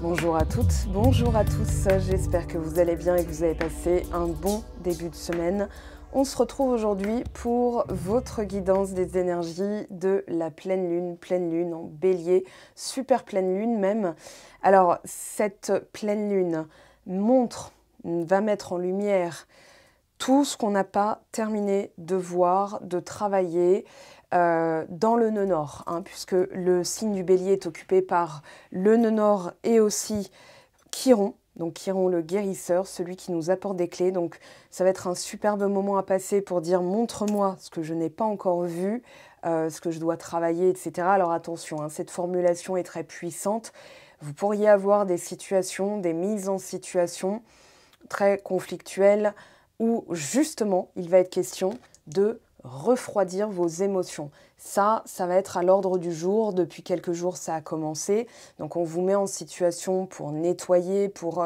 Bonjour à toutes, bonjour à tous, j'espère que vous allez bien et que vous avez passé un bon début de semaine. On se retrouve aujourd'hui pour votre guidance des énergies de la pleine lune en bélier, super pleine lune même. Alors cette pleine lune va mettre en lumière tout ce qu'on n'a pas terminé de voir, de travailler dans le nœud nord, puisque le signe du bélier est occupé par le nœud nord et aussi Chiron. Donc Chiron le guérisseur, celui qui nous apporte des clés. Donc ça va être un superbe moment à passer pour dire montre-moi ce que je n'ai pas encore vu, ce que je dois travailler, etc. Alors attention, cette formulation est très puissante. Vous pourriez avoir des situations, des mises en situation très conflictuelles où justement il va être question de refroidir vos émotions. Ça va être à l'ordre du jour. Depuis quelques jours, ça a commencé. Donc, on vous met en situation pour nettoyer, pour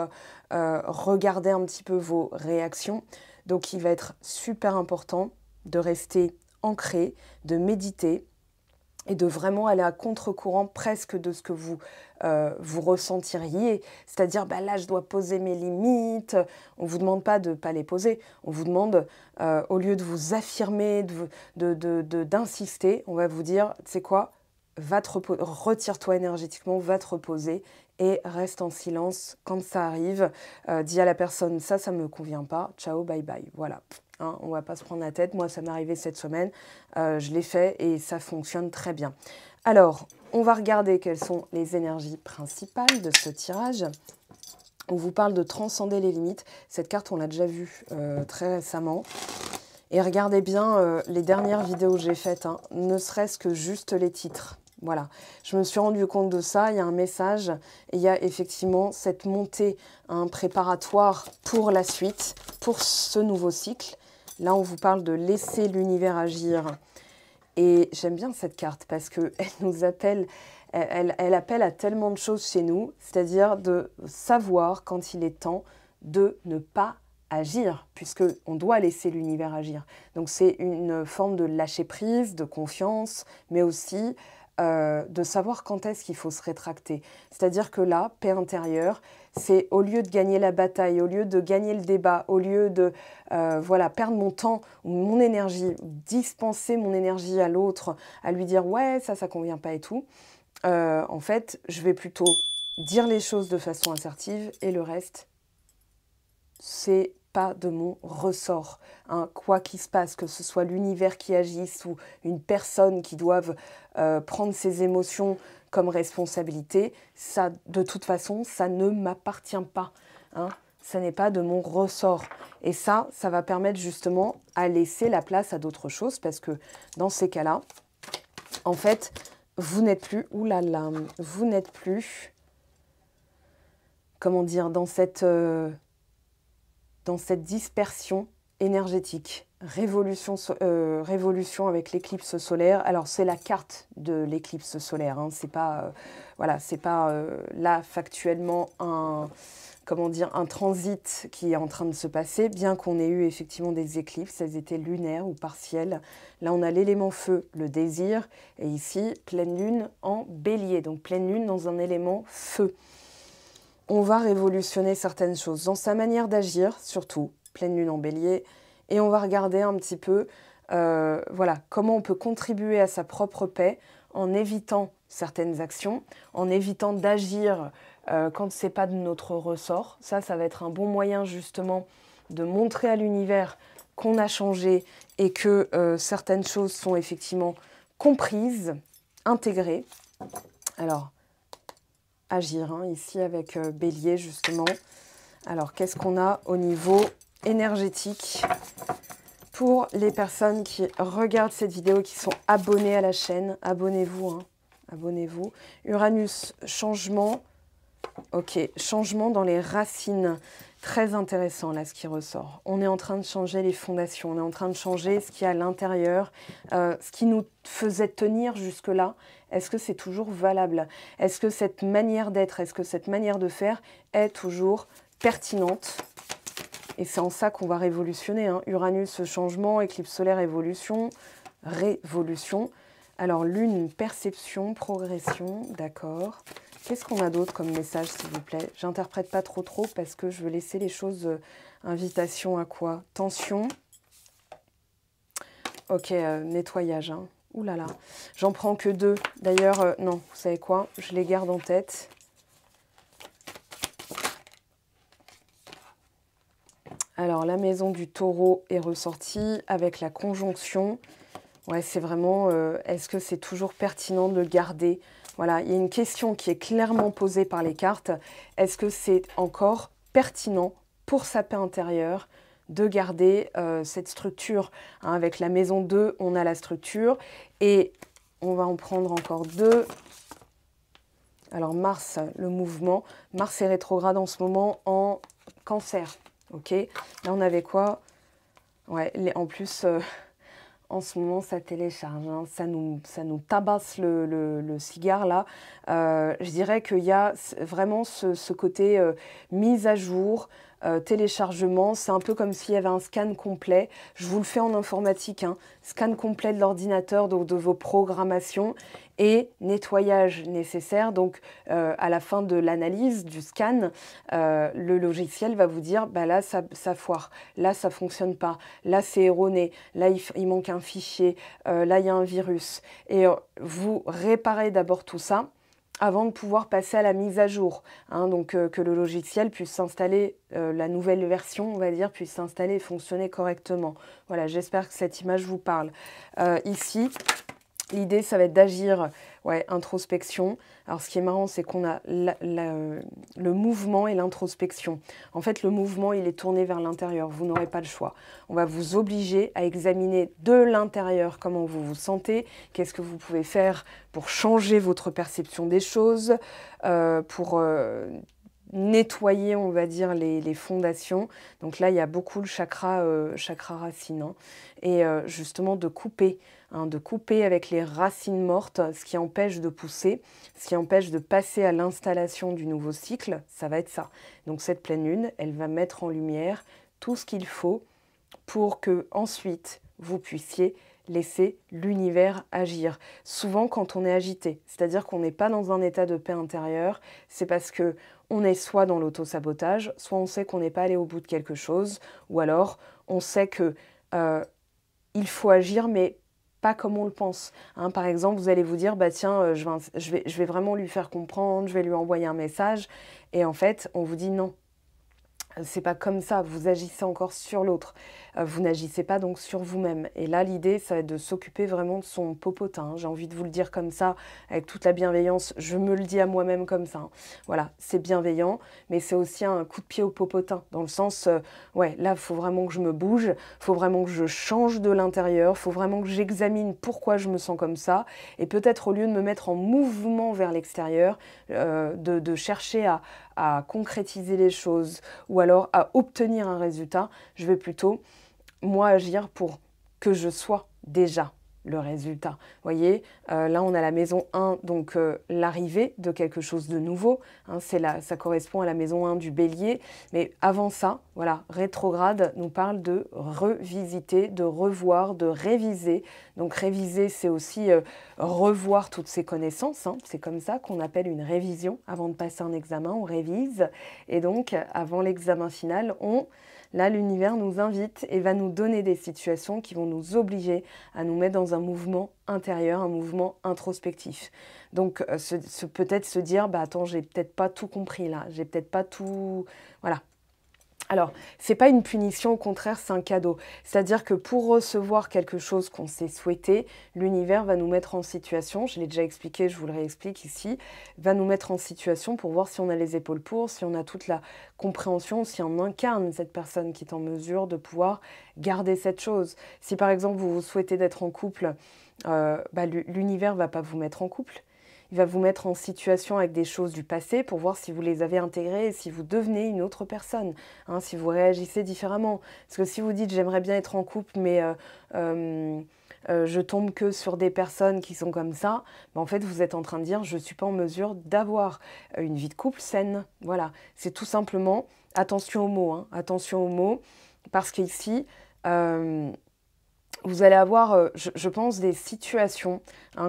regarder un petit peu vos réactions. Donc, il va être super important de rester ancré, de méditer et de vraiment aller à contre-courant presque de ce que vous ressentiriez. C'est-à-dire, là, je dois poser mes limites. On ne vous demande pas de ne pas les poser. On vous demande, au lieu de vous affirmer, d'insister, on va vous dire, tu sais quoi, retire-toi énergétiquement, va te reposer et reste en silence quand ça arrive. Dis à la personne, ça ne me convient pas, ciao, bye bye, voilà. On ne va pas se prendre la tête. Moi, ça m'est arrivé cette semaine. Je l'ai fait et ça fonctionne très bien. Alors, on va regarder quelles sont les énergies principales de ce tirage. On vous parle de transcender les limites. Cette carte, on l'a déjà vue très récemment. Et regardez bien les dernières vidéos que j'ai faites, ne serait-ce que juste les titres. Voilà, je me suis rendu compte de ça, il y a un message et il y a effectivement cette montée préparatoire pour la suite, pour ce nouveau cycle. Là, on vous parle de laisser l'univers agir. Et j'aime bien cette carte parce qu'elle nous appelle, elle appelle à tellement de choses chez nous, c'est-à-dire de savoir quand il est temps de ne pas agir, puisqu'on doit laisser l'univers agir. Donc c'est une forme de lâcher prise, de confiance, mais aussi de savoir quand est-ce qu'il faut se rétracter. C'est-à-dire que là, paix intérieure, c'est au lieu de gagner la bataille, au lieu de gagner le débat, au lieu de perdre mon temps ou mon énergie, dispenser mon énergie à l'autre, à lui dire « ouais, ça convient pas et tout », en fait, je vais plutôt dire les choses de façon assertive et le reste, c'est pas de mon ressort. Quoi qu'il se passe, que ce soit l'univers qui agisse ou une personne qui doive prendre ses émotions comme responsabilité, ça, de toute façon, ça ne m'appartient pas. Ça n'est pas de mon ressort. Et ça va permettre justement à laisser la place à d'autres choses parce que dans ces cas-là, en fait, vous n'êtes plus, vous n'êtes plus, comment dire, dans cette dispersion énergétique. Révolution avec l'éclipse solaire. Alors, c'est la carte de l'éclipse solaire. C'est pas, là factuellement un transit qui est en train de se passer, bien qu'on ait eu effectivement des éclipses, elles étaient lunaires ou partielles. Là, on a l'élément feu, le désir, et ici, pleine lune en bélier, donc pleine lune dans un élément feu. On va révolutionner certaines choses dans sa manière d'agir, surtout pleine lune en bélier, et on va regarder un petit peu comment on peut contribuer à sa propre paix en évitant certaines actions, en évitant d'agir quand ce n'est pas de notre ressort. Ça va être un bon moyen justement de montrer à l'univers qu'on a changé et que certaines choses sont effectivement comprises, intégrées. Alors, agir ici avec Bélier justement. Alors qu'est-ce qu'on a au niveau énergétique pour les personnes qui regardent cette vidéo, qui sont abonnées à la chaîne? Abonnez-vous, abonnez-vous. Uranus, changement. Ok, changement dans les racines. Très intéressant là ce qui ressort. On est en train de changer les fondations, on est en train de changer ce qu'il y a à l'intérieur, ce qui nous faisait tenir jusque-là. Est-ce que c'est toujours valable? Est-ce que cette manière d'être, est-ce que cette manière de faire est toujours pertinente? Et c'est en ça qu'on va révolutionner. Uranus, changement, éclipse solaire, évolution, révolution. Alors lune, perception, progression, d'accord. Qu'est-ce qu'on a d'autre comme message, s'il vous plaît? J'interprète pas trop parce que je veux laisser les choses... invitation à quoi? Tension. Ok, nettoyage. Hein. Ouh là là. J'en prends que 2. D'ailleurs, non, vous savez quoi? Je les garde en tête. Alors, la maison du taureau est ressortie avec la conjonction. Ouais, c'est vraiment, est-ce que c'est toujours pertinent de le garder? Voilà, il y a une question qui est clairement posée par les cartes. Est-ce que c'est encore pertinent pour sa paix intérieure de garder cette structure, hein? Avec la maison 2, on a la structure. Et on va en prendre encore 2. Alors, Mars, le mouvement. Mars est rétrograde en ce moment en Cancer. Ok, là, on avait quoi? Ouais, en plus... en ce moment, ça télécharge, hein. Ça nous tabasse le cigare, là. Je dirais qu'il y a vraiment ce côté mise à jour, téléchargement. C'est un peu comme s'il y avait un scan complet. Je vous le fais en informatique, hein. Scan complet de l'ordinateur, donc de vos programmations, et nettoyage nécessaire. Donc, à la fin de l'analyse, du scan, le logiciel va vous dire, bah là, ça foire. Là, ça ne fonctionne pas. Là, c'est erroné. Là, il manque un fichier. Là, il y a un virus. Et vous réparez d'abord tout ça avant de pouvoir passer à la mise à jour. Hein, donc, que le logiciel puisse s'installer, la nouvelle version, on va dire, puisse s'installer et fonctionner correctement. Voilà, j'espère que cette image vous parle. Ici, l'idée, ça va être d'agir, ouais, introspection. Alors, ce qui est marrant, c'est qu'on a le mouvement et l'introspection. En fait, le mouvement, il est tourné vers l'intérieur. Vous n'aurez pas le choix. On va vous obliger à examiner de l'intérieur comment vous vous sentez, qu'est-ce que vous pouvez faire pour changer votre perception des choses, pour... nettoyer, on va dire, les fondations. Donc là, il y a beaucoup le chakra racine. Hein. Et justement, de couper avec les racines mortes, ce qui empêche de pousser, ce qui empêche de passer à l'installation du nouveau cycle, ça va être ça. Donc cette pleine lune, elle va mettre en lumière tout ce qu'il faut pour que ensuite vous puissiez laisser l'univers agir. Souvent quand on est agité, c'est-à-dire qu'on n'est pas dans un état de paix intérieure, c'est parce que on est soit dans l'auto-sabotage, soit on sait qu'on n'est pas allé au bout de quelque chose, ou alors on sait que il faut agir, mais pas comme on le pense. Hein, par exemple, vous allez vous dire, bah tiens, je vais vraiment lui faire comprendre, je vais lui envoyer un message, et en fait, on vous dit non. C'est pas comme ça, vous agissez encore sur l'autre. Vous n'agissez pas donc sur vous-même. Et là, l'idée, ça va être de s'occuper vraiment de son popotin. Hein. J'ai envie de vous le dire comme ça, avec toute la bienveillance. Je me le dis à moi-même comme ça. Hein. Voilà, c'est bienveillant, mais c'est aussi un coup de pied au popotin. Dans le sens, ouais, là, il faut vraiment que je me bouge, il faut vraiment que je change de l'intérieur, il faut vraiment que j'examine pourquoi je me sens comme ça. Et peut-être au lieu de me mettre en mouvement vers l'extérieur, de chercher à concrétiser les choses ou alors à obtenir un résultat, je vais plutôt, moi, agir pour que je sois déjà le résultat. Vous voyez, là, on a la maison 1, donc l'arrivée de quelque chose de nouveau. Hein, ça correspond à la maison 1 du bélier. Mais avant ça, voilà, rétrograde nous parle de revisiter, de revoir, de réviser. Donc réviser, c'est aussi revoir toutes ses connaissances. Hein. C'est comme ça qu'on appelle une révision. Avant de passer un examen, on révise. Et donc, avant l'examen final, là, l'univers nous invite et va nous donner des situations qui vont nous obliger à nous mettre dans un mouvement intérieur, un mouvement introspectif. Donc, peut-être se dire, bah attends, j'ai peut-être pas tout compris là, j'ai peut-être pas tout... Voilà. Alors, c'est pas une punition, au contraire, c'est un cadeau. C'est-à-dire que pour recevoir quelque chose qu'on s'est souhaité, l'univers va nous mettre en situation, je l'ai déjà expliqué, je vous le réexplique ici, va nous mettre en situation pour voir si on a les épaules pour, si on a toute la compréhension, si on incarne cette personne qui est en mesure de pouvoir garder cette chose. Si par exemple vous vous souhaitez d'être en couple, l'univers ne va pas vous mettre en couple. Il va vous mettre en situation avec des choses du passé pour voir si vous les avez intégrées et si vous devenez une autre personne, hein, si vous réagissez différemment. Parce que si vous dites « j'aimerais bien être en couple, mais je tombe que sur des personnes qui sont comme ça », ben en fait, vous êtes en train de dire « je ne suis pas en mesure d'avoir une vie de couple saine ». Voilà, c'est tout simplement, attention aux mots, hein, attention aux mots, parce qu'ici... vous allez avoir, je pense, des situations,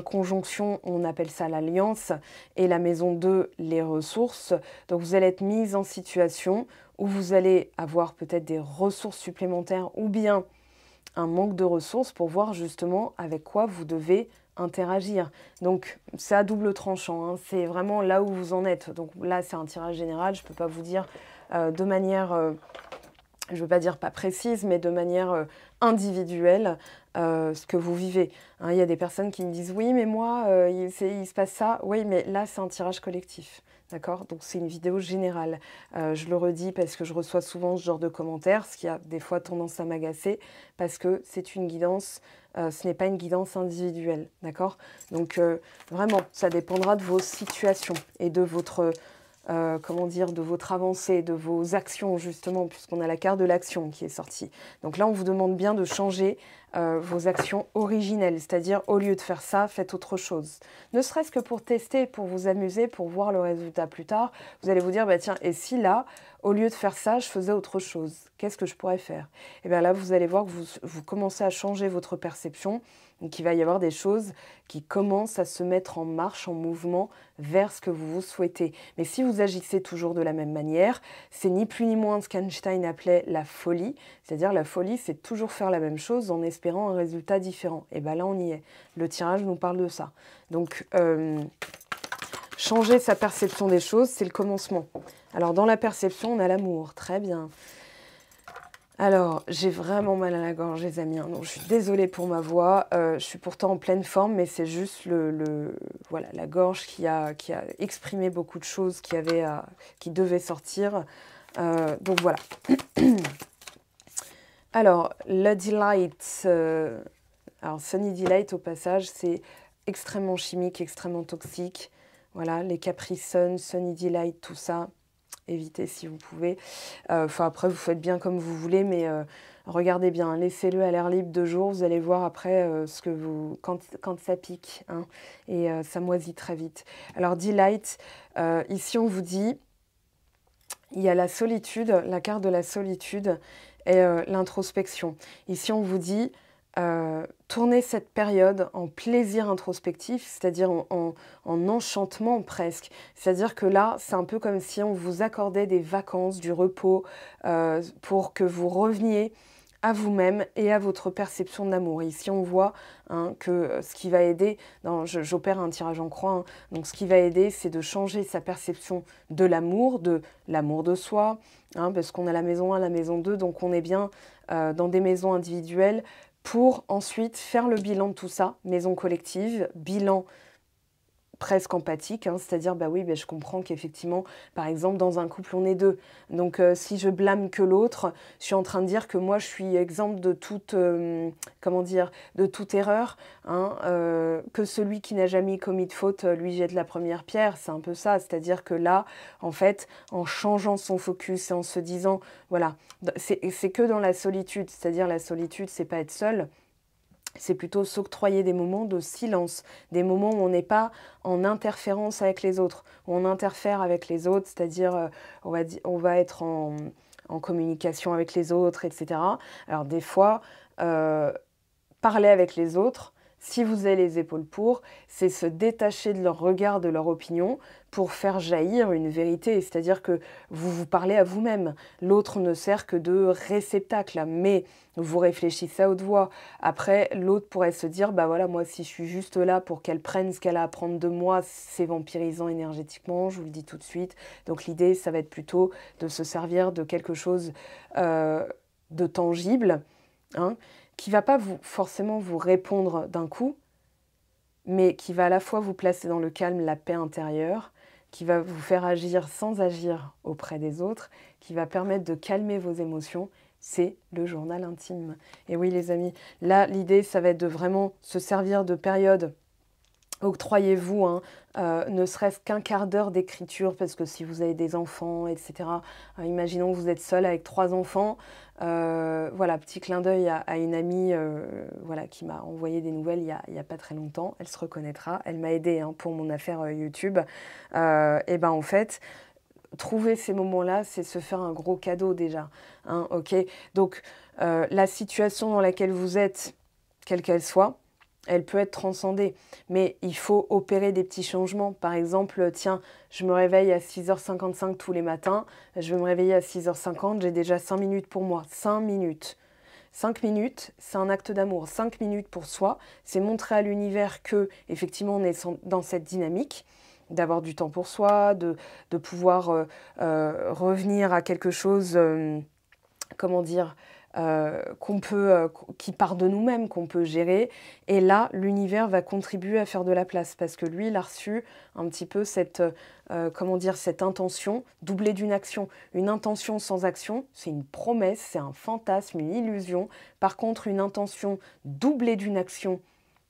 conjonction, on appelle ça l'alliance, et la maison 2, les ressources. Donc vous allez être mise en situation où vous allez avoir peut-être des ressources supplémentaires ou bien un manque de ressources pour voir justement avec quoi vous devez interagir. Donc c'est à double tranchant, hein. C'est vraiment là où vous en êtes. Donc là c'est un tirage général, je ne peux pas vous dire de manière, je ne veux pas dire pas précise, mais de manière individuelle ce que vous vivez. Hein, il y a des personnes qui me disent oui mais moi il se passe ça, oui mais là c'est un tirage collectif. D'accord? Donc c'est une vidéo générale. Je le redis parce que je reçois souvent ce genre de commentaires, ce qui a des fois tendance à m'agacer, parce que c'est une guidance, ce n'est pas une guidance individuelle. D'accord? Donc vraiment, ça dépendra de vos situations et de votre, comment dire, de votre avancée, de vos actions justement, puisqu'on a la carte de l'action qui est sortie. Donc là, on vous demande bien de changer vos actions originelles, c'est-à-dire au lieu de faire ça, faites autre chose. Ne serait-ce que pour tester, pour vous amuser, pour voir le résultat plus tard, vous allez vous dire, bah tiens, et si là, au lieu de faire ça, je faisais autre chose, qu'est-ce que je pourrais faire? Et bien là, vous allez voir que vous commencez à changer votre perception, donc il va y avoir des choses qui commencent à se mettre en marche, en mouvement vers ce que vous souhaitez. Mais si vous agissez toujours de la même manière, c'est ni plus ni moins ce qu'Einstein appelait la folie, c'est-à-dire la folie, c'est toujours faire la même chose en espérant un résultat différent. Et bien là, on y est. Le tirage nous parle de ça. Donc, changer sa perception des choses, c'est le commencement. Alors, dans la perception, on a l'amour. Très bien. Alors, j'ai vraiment mal à la gorge, les amis. Donc, je suis désolée pour ma voix. Je suis pourtant en pleine forme, mais c'est juste voilà, la gorge qui a exprimé beaucoup de choses qui devaient sortir. Donc, voilà. Alors, le Delight, alors Sunny Delight au passage, c'est extrêmement chimique, extrêmement toxique. Voilà, les Capri Sun, Sunny Delight, tout ça, évitez si vous pouvez. Enfin, après, vous faites bien comme vous voulez, mais regardez bien, laissez-le à l'air libre 2 jours, vous allez voir après quand ça pique, hein, et ça moisit très vite. Alors, Delight, ici on vous dit, il y a la solitude, la carte de la solitude, et l'introspection. Ici, on vous dit, tournez cette période en plaisir introspectif, c'est-à-dire en enchantement presque. C'est-à-dire que là, c'est un peu comme si on vous accordait des vacances, du repos, pour que vous reveniez à vous-même et à votre perception de l'amour. Ici, on voit que ce qui va aider, j'opère un tirage en croix, hein, donc ce qui va aider, c'est de changer sa perception de l'amour de soi, hein, parce qu'on a la maison 1, la maison 2, donc on est bien dans des maisons individuelles pour ensuite faire le bilan de tout ça, maison collective, bilan presque empathique, hein, c'est-à-dire, bah oui, bah, je comprends qu'effectivement, par exemple, dans un couple, on est 2. Donc, si je blâme que l'autre, je suis en train de dire que moi, je suis exempte de toute, comment dire, de toute erreur, hein, que celui qui n'a jamais commis de faute, lui jette la première pierre, c'est un peu ça, c'est-à-dire que là, en fait, en changeant son focus et en se disant, voilà, c'est que dans la solitude, c'est-à-dire la solitude, c'est pas être seul, c'est plutôt s'octroyer des moments de silence, des moments où on n'est pas en interférence avec les autres, où on interfère avec les autres, c'est-à-dire on va être en communication avec les autres, etc. Alors des fois, parler avec les autres, si vous avez les épaules pour, c'est se détacher de leur regard, de leur opinion, pour faire jaillir une vérité. C'est-à-dire que vous vous parlez à vous-même. L'autre ne sert que de réceptacle, mais vous réfléchissez à haute voix. Après, l'autre pourrait se dire, bah voilà, moi, si je suis juste là pour qu'elle prenne ce qu'elle a à prendre de moi, c'est vampirisant énergétiquement, je vous le dis tout de suite. Donc l'idée, ça va être plutôt de se servir de quelque chose de tangible, hein, qui ne va pas forcément vous répondre d'un coup, mais qui va à la fois vous placer dans le calme, la paix intérieure, qui va vous faire agir sans agir auprès des autres, qui va permettre de calmer vos émotions, c'est le journal intime. Et oui les amis, là l'idée ça va être de vraiment se servir de périodes. Octroyez-vous ne serait-ce qu'un quart d'heure d'écriture, parce que si vous avez des enfants, etc., imaginons que vous êtes seul avec 3 enfants, voilà, petit clin d'œil à une amie voilà, qui m'a envoyé des nouvelles il y a pas très longtemps, elle se reconnaîtra, elle m'a aidée pour mon affaire YouTube, et ben en fait, trouver ces moments-là, c'est se faire un gros cadeau déjà, hein, ok. Donc la situation dans laquelle vous êtes, quelle qu'elle soit, elle peut être transcendée. Mais il faut opérer des petits changements. Par exemple, tiens, je me réveille à 6h55 tous les matins, je vais me réveiller à 6h50, j'ai déjà 5 minutes pour moi. 5 minutes. 5 minutes, c'est un acte d'amour. 5 minutes pour soi, c'est montrer à l'univers que, effectivement, on est dans cette dynamique, d'avoir du temps pour soi, de pouvoir revenir à quelque chose, comment dire, qui part de nous-mêmes, qu'on peut gérer. Et là, l'univers va contribuer à faire de la place parce que lui, il a reçu un petit peu cette, comment dire, cette intention doublée d'une action. Une intention sans action, c'est une promesse, c'est un fantasme, une illusion. Par contre, une intention doublée d'une action,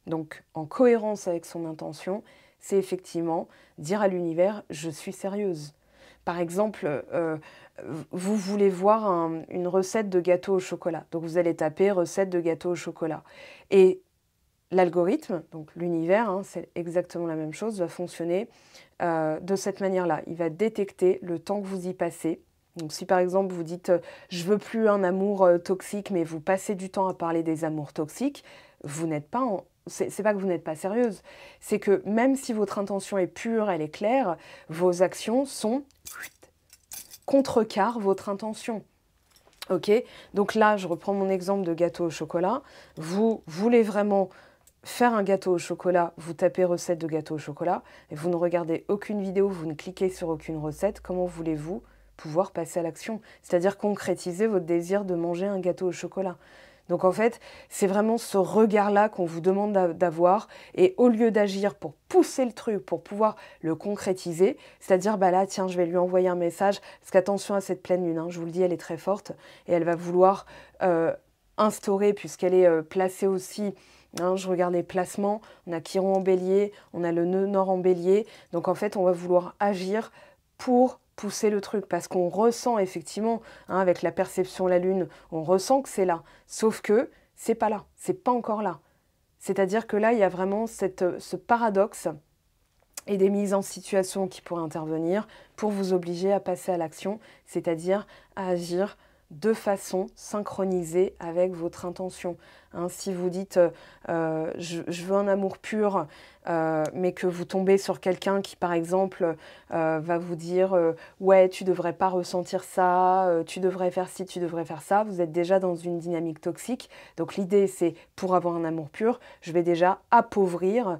donc en cohérence avec son intention, c'est effectivement dire à l'univers « je suis sérieuse ». Par exemple, vous voulez voir une recette de gâteau au chocolat. Donc vous allez taper recette de gâteau au chocolat. Et l'algorithme, donc l'univers, hein, c'est exactement la même chose, va fonctionner de cette manière-là. Il va détecter le temps que vous y passez. Donc si par exemple vous dites je veux plus un amour toxique, mais vous passez du temps à parler des amours toxiques, vous n'êtes pas en... C'est pas que vous n'êtes pas sérieuse, c'est que même si votre intention est pure, elle est claire, vos actions contrecarrent votre intention. Ok, donc là, je reprends mon exemple de gâteau au chocolat. Vous voulez vraiment faire un gâteau au chocolat, vous tapez recette de gâteau au chocolat, et vous ne regardez aucune vidéo, vous ne cliquez sur aucune recette. Comment voulez-vous pouvoir passer à l'action? C'est-à-dire concrétiser votre désir de manger un gâteau au chocolat. Donc en fait, c'est vraiment ce regard-là qu'on vous demande d'avoir. Et au lieu d'agir pour pousser le truc, pour pouvoir le concrétiser, c'est-à-dire, bah là, tiens, je vais lui envoyer un message, parce qu'attention à cette pleine lune, hein, je vous le dis, elle est très forte, et elle va vouloir instaurer, puisqu'elle est placée aussi, hein, je regarde les placements, on a Chiron en bélier, on a le nœud nord en bélier, donc en fait, on va vouloir agir pour pousser le truc, parce qu'on ressent effectivement, hein, avec la perception de la lune, on ressent que c'est là, sauf que c'est pas là, c'est pas encore là. C'est-à-dire que là, il y a vraiment ce paradoxe et des mises en situation qui pourraient intervenir pour vous obliger à passer à l'action, c'est-à-dire à agir de façon synchronisée avec votre intention. Hein, si vous dites je veux un amour pur, mais que vous tombez sur quelqu'un qui, par exemple, va vous dire ouais, tu devrais pas ressentir ça, tu devrais faire ci, tu devrais faire ça, vous êtes déjà dans une dynamique toxique. Donc l'idée, c'est pour avoir un amour pur, je vais déjà appauvrir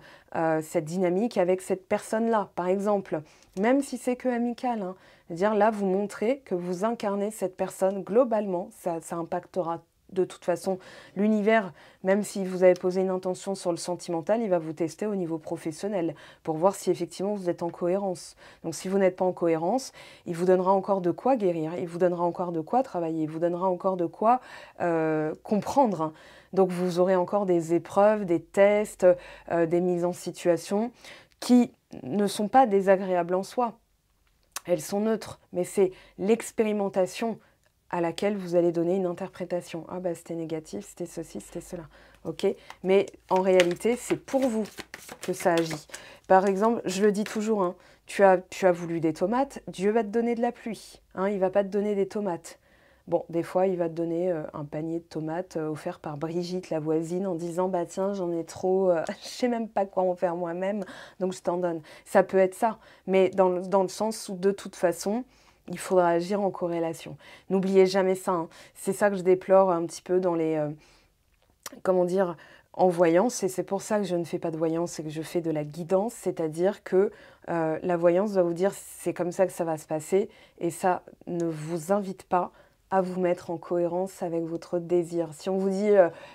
cette dynamique avec cette personne-là, par exemple, même si c'est que amical, hein. C'est-à-dire là, vous montrez que vous incarnez cette personne globalement, ça impactera de toute façon l'univers, même si vous avez posé une intention sur le sentimental, il va vous tester au niveau professionnel pour voir si effectivement vous êtes en cohérence. Donc si vous n'êtes pas en cohérence, il vous donnera encore de quoi guérir, il vous donnera encore de quoi travailler, il vous donnera encore de quoi comprendre. Donc vous aurez encore des épreuves, des tests, des mises en situation qui ne sont pas désagréables en soi. Elles sont neutres, mais c'est l'expérimentation à laquelle vous allez donner une interprétation. Ah bah c'était négatif, c'était ceci, c'était cela. Ok, mais en réalité, c'est pour vous que ça agit. Par exemple, je le dis toujours, hein, tu as voulu des tomates, Dieu va te donner de la pluie. Hein, il ne va pas te donner des tomates. Bon, des fois, il va te donner un panier de tomates offert par Brigitte, la voisine, en disant « bah tiens, j'en ai trop, je ne sais même pas quoi en faire moi-même, donc je t'en donne ». Ça peut être ça, mais dans le sens où, de toute façon, il faudra agir en corrélation. N'oubliez jamais ça, hein. C'est ça que je déplore un petit peu dans les... comment dire, en voyance, et c'est pour ça que je ne fais pas de voyance et que je fais de la guidance, c'est-à-dire que la voyance va vous dire c'est comme ça que ça va se passer, et ça ne vous invite pas à vous mettre en cohérence avec votre désir. Si on vous dit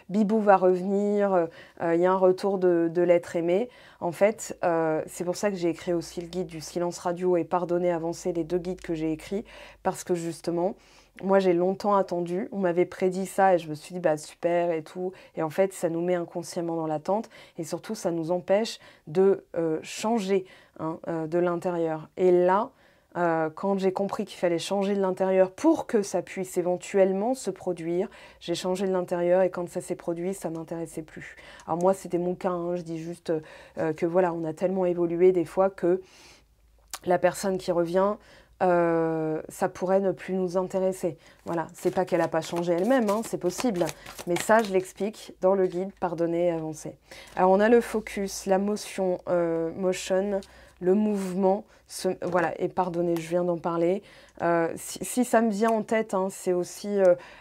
Bibou va revenir, il y a un retour de l'être aimé, en fait, c'est pour ça que j'ai écrit aussi le guide du silence radio et pardonner, avancer, les 2 guides que j'ai écrits, parce que justement, moi j'ai longtemps attendu, on m'avait prédit ça et je me suis dit bah super et tout, et en fait ça nous met inconsciemment dans l'attente et surtout ça nous empêche de changer, hein, de l'intérieur. Et là, quand j'ai compris qu'il fallait changer de l'intérieur pour que ça puisse éventuellement se produire, j'ai changé de l'intérieur et quand ça s'est produit, ça ne m'intéressait plus. Alors moi, c'était mon cas, hein, je dis juste que voilà, on a tellement évolué des fois que la personne qui revient, ça pourrait ne plus nous intéresser. Voilà, c'est pas qu'elle n'a pas changé elle-même, hein, c'est possible. Mais ça, je l'explique dans le guide Pardonner et avancer. Alors, on a le focus, la motion, motion, le mouvement, voilà, et pardonner, je viens d'en parler. Si ça me vient en tête, hein, c'est aussi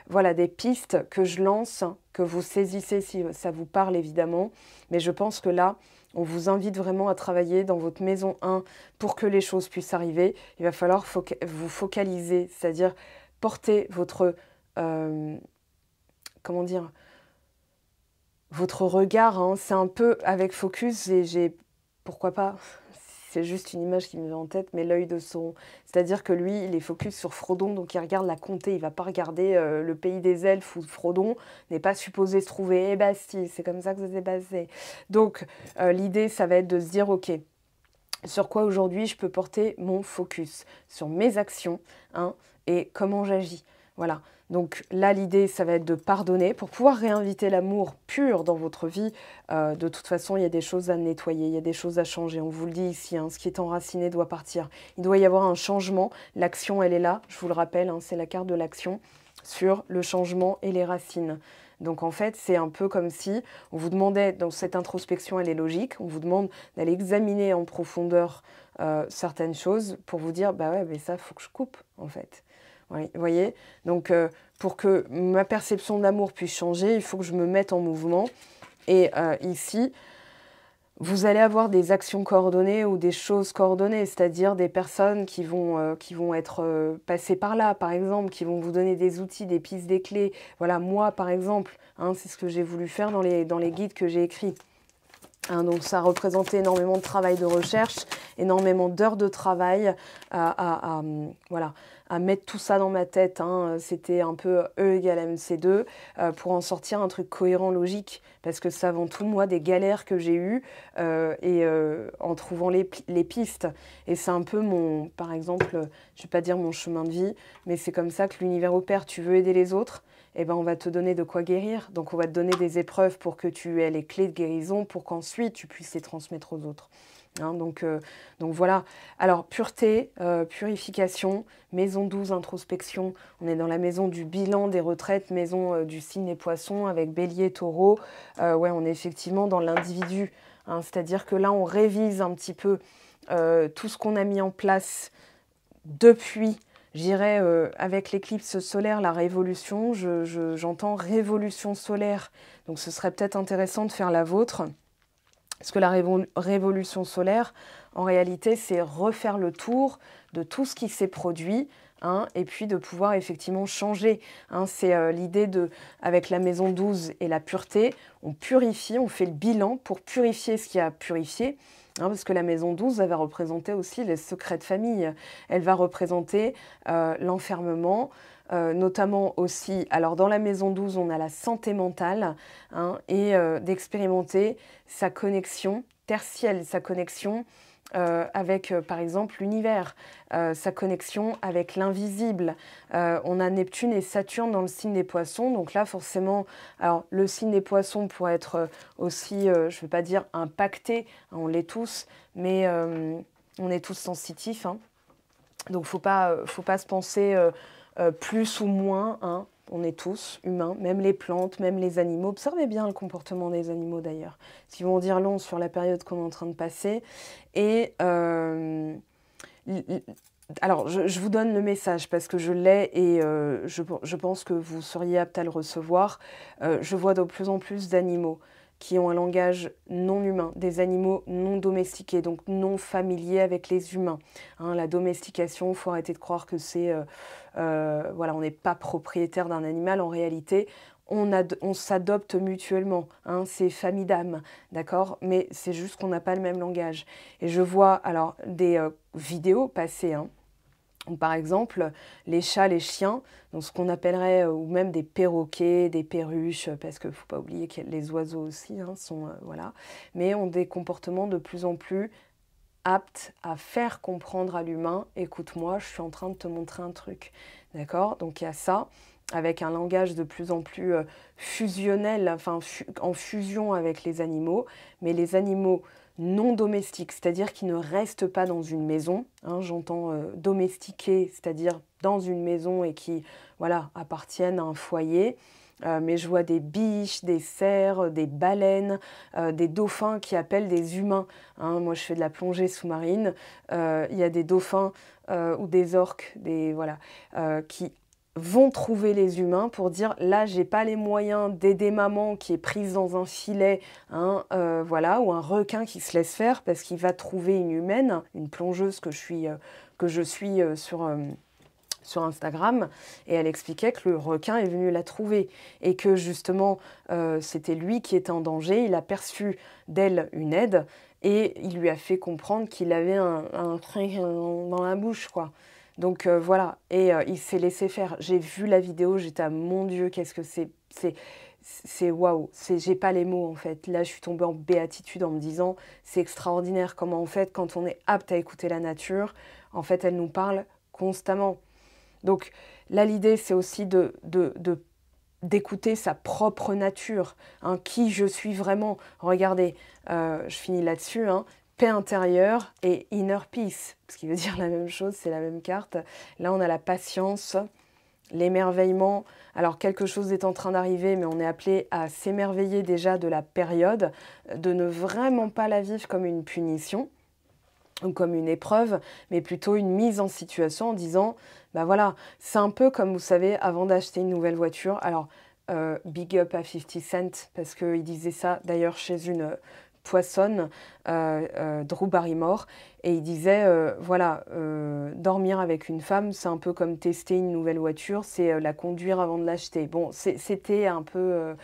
voilà, des pistes que je lance, que vous saisissez si ça vous parle évidemment. Mais je pense que là, on vous invite vraiment à travailler dans votre maison 1 pour que les choses puissent arriver. Il va falloir vous focaliser, c'est-à-dire porter votre, comment dire, votre regard. Hein. C'est un peu avec focus et pourquoi pas, c'est juste une image qui me vient en tête, mais l'œil de Sauron. C'est-à-dire que lui, il est focus sur Frodon, donc il regarde la comté, il ne va pas regarder le pays des elfes où Frodon n'est pas supposé se trouver. Eh ben si, c'est comme ça que ça s'est passé. Donc l'idée, ça va être de se dire, ok, sur quoi aujourd'hui je peux porter mon focus? Sur mes actions, hein, et comment j'agis. Voilà. Donc là, l'idée, ça va être de pardonner pour pouvoir réinviter l'amour pur dans votre vie. De toute façon, il y a des choses à nettoyer, il y a des choses à changer. On vous le dit ici, hein, ce qui est enraciné doit partir. Il doit y avoir un changement. L'action, elle est là. Je vous le rappelle, hein, c'est la carte de l'action sur le changement et les racines. Donc en fait, c'est un peu comme si on vous demandait, dans cette introspection, elle est logique, on vous demande d'aller examiner en profondeur certaines choses pour vous dire, bah ouais, mais ça, il faut que je coupe, en fait. Oui, vous voyez? Donc, pour que ma perception de l'amour puisse changer, il faut que je me mette en mouvement. Et ici, vous allez avoir des actions coordonnées ou des choses coordonnées, c'est-à-dire des personnes qui vont être passées par là, par exemple, qui vont vous donner des outils, des pistes, des clés. Voilà, moi, par exemple, hein, c'est ce que j'ai voulu faire dans les guides que j'ai écrits. Hein, donc ça représentait énormément de travail de recherche, énormément d'heures de travail voilà, à mettre tout ça dans ma tête. Hein. C'était un peu E égale MC2 pour en sortir un truc cohérent, logique. Parce que c'est avant tout, moi, des galères que j'ai eues en trouvant les pistes. Et c'est un peu mon, par exemple, je ne vais pas dire mon chemin de vie, mais c'est comme ça que l'univers opère. Tu veux aider les autres? Eh ben, on va te donner de quoi guérir. Donc, on va te donner des épreuves pour que tu aies les clés de guérison pour qu'ensuite, tu puisses les transmettre aux autres. Hein, donc voilà. Alors, pureté, purification, maison 12, introspection. On est dans la maison du bilan des retraites, maison du signe des poissons avec bélier, taureau. Ouais, on est effectivement dans l'individu. Hein, c'est-à-dire que là, on révise un petit peu tout ce qu'on a mis en place depuis... J'irais avec l'éclipse solaire, la révolution, j'entends révolution solaire. Donc ce serait peut-être intéressant de faire la vôtre. Parce que la révolution solaire, en réalité, c'est refaire le tour de tout ce qui s'est produit, hein, et puis de pouvoir effectivement changer. Hein, c'est l'idée de, avec la maison 12 et la pureté, on purifie, on fait le bilan pour purifier ce qui a purifié. Hein, parce que la maison 12, elle va représenter aussi les secrets de famille. Elle va représenter l'enfermement, notamment aussi, alors dans la maison 12, on a la santé mentale, hein, et d'expérimenter sa connexion tertielle, sa connexion avec, par exemple, l'univers, sa connexion avec l'invisible. On a Neptune et Saturne dans le signe des poissons, donc là, forcément, alors le signe des poissons pourrait être aussi, je ne vais pas dire impacté, hein, on l'est tous, mais on est tous sensitifs, hein. Donc faut pas se penser plus ou moins, hein. On est tous humains, même les plantes, même les animaux. Observez bien le comportement des animaux d'ailleurs, ce qu'ils vont dire long sur la période qu'on est en train de passer. Et alors, je vous donne le message parce que je l'ai et je pense que vous seriez apte à le recevoir. Je vois de plus en plus d'animaux qui ont un langage non humain, des animaux non domestiqués, donc non familiers avec les humains. Hein, la domestication, il faut arrêter de croire que c'est... voilà, on n'est pas propriétaire d'un animal. En réalité, on s'adopte mutuellement. Hein, c'est famille d'âme, d'accord? Mais c'est juste qu'on n'a pas le même langage. Et je vois alors des vidéos passer, hein, par exemple, les chats, les chiens, donc ce qu'on appellerait, ou même des perroquets, des perruches, parce qu'il ne faut pas oublier que les oiseaux aussi hein, sont, voilà, mais ont des comportements de plus en plus aptes à faire comprendre à l'humain, écoute-moi, je suis en train de te montrer un truc, d'accord? Donc il y a ça, avec un langage de plus en plus fusionnel, enfin en fusion avec les animaux, mais les animaux non domestiques, c'est-à-dire qui ne restent pas dans une maison. Hein, j'entends domestiqués, c'est-à-dire dans une maison et qui, voilà, appartiennent à un foyer. Mais je vois des biches, des cerfs, des baleines, des dauphins qui appellent des humains. Hein, moi, je fais de la plongée sous-marine. Il y a des dauphins ou des orques, voilà, qui vont trouver les humains pour dire là j'ai pas les moyens d'aider maman qui est prise dans un filet, hein, voilà, ou un requin qui se laisse faire parce qu'il va trouver une humaine, une plongeuse que je suis sur Instagram, et elle expliquait que le requin est venu la trouver et que justement c'était lui qui était en danger, il a perçu d'elle une aide et il lui a fait comprendre qu'il avait un truc dans la bouche, quoi. Donc voilà, et il s'est laissé faire. J'ai vu la vidéo, j'étais à mon Dieu, qu'est-ce que c'est waouh, j'ai pas les mots en fait. Là, je suis tombée en béatitude en me disant, c'est extraordinaire comment en fait, quand on est apte à écouter la nature, en fait, elle nous parle constamment. Donc là, l'idée, c'est aussi d'écouter sa propre nature, hein, qui je suis vraiment. Regardez, je finis là-dessus, hein, paix intérieure et inner peace, ce qui veut dire la même chose, c'est la même carte. Là, on a la patience, l'émerveillement. Alors, quelque chose est en train d'arriver, mais on est appelé à s'émerveiller déjà de la période, de ne vraiment pas la vivre comme une punition ou comme une épreuve, mais plutôt une mise en situation en disant, bah voilà, c'est un peu comme, vous savez, avant d'acheter une nouvelle voiture, alors big up à 50 Cent, parce qu'il disait ça d'ailleurs chez une poissonne, Drew Barrymore, et il disait, voilà, dormir avec une femme, c'est un peu comme tester une nouvelle voiture, c'est la conduire avant de l'acheter. Bon, c'était un peu...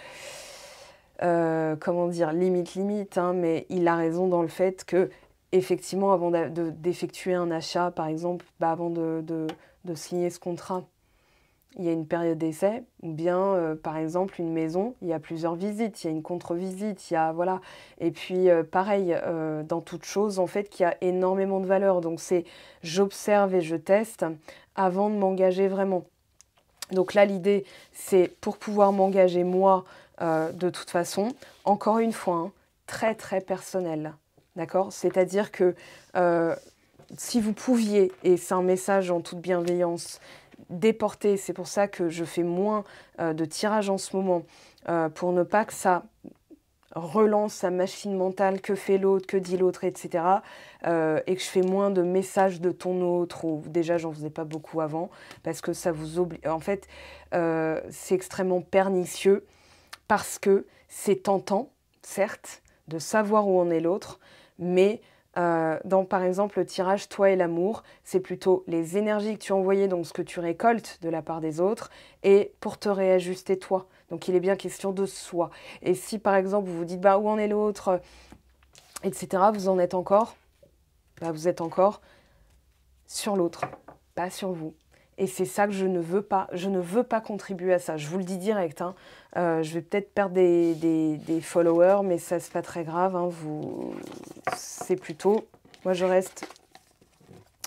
comment dire, limite, hein, mais il a raison dans le fait que effectivement, avant d'effectuer un achat, par exemple, bah, avant de signer ce contrat, il y a une période d'essai, ou bien, par exemple, une maison, il y a plusieurs visites, il y a une contre-visite, il y a, voilà. Et puis, pareil, dans toute chose, en fait, qui a énormément de valeur. Donc, c'est j'observe et je teste avant de m'engager vraiment. Donc là, l'idée, c'est pour pouvoir m'engager, moi, de toute façon, encore une fois, hein, très, très personnel. D'accord? C'est-à-dire que si vous pouviez, et c'est un message en toute bienveillance, déporter, c'est pour ça que je fais moins de tirages en ce moment, pour ne pas que ça relance sa machine mentale, que fait l'autre, que dit l'autre, etc. Et que je fais moins de messages de ton autre, ou déjà j'en faisais pas beaucoup avant, parce que ça vous oblige. En fait, c'est extrêmement pernicieux, parce que c'est tentant, certes, de savoir où en est l'autre, mais dans, par exemple, le tirage Toi et l'amour, c'est plutôt les énergies que tu as envoyées, donc ce que tu récoltes de la part des autres, et pour te réajuster toi. Donc, il est bien question de soi. Et si, par exemple, vous vous dites, bah, où en est l'autre, etc., vous en êtes encore, bah, vous êtes encore sur l'autre, pas sur vous. Et c'est ça que je ne veux pas. Je ne veux pas contribuer à ça. Je vous le dis direct. Hein. Je vais peut-être perdre des followers, mais ça, c'est pas très grave. Hein. C'est plutôt... Moi, je reste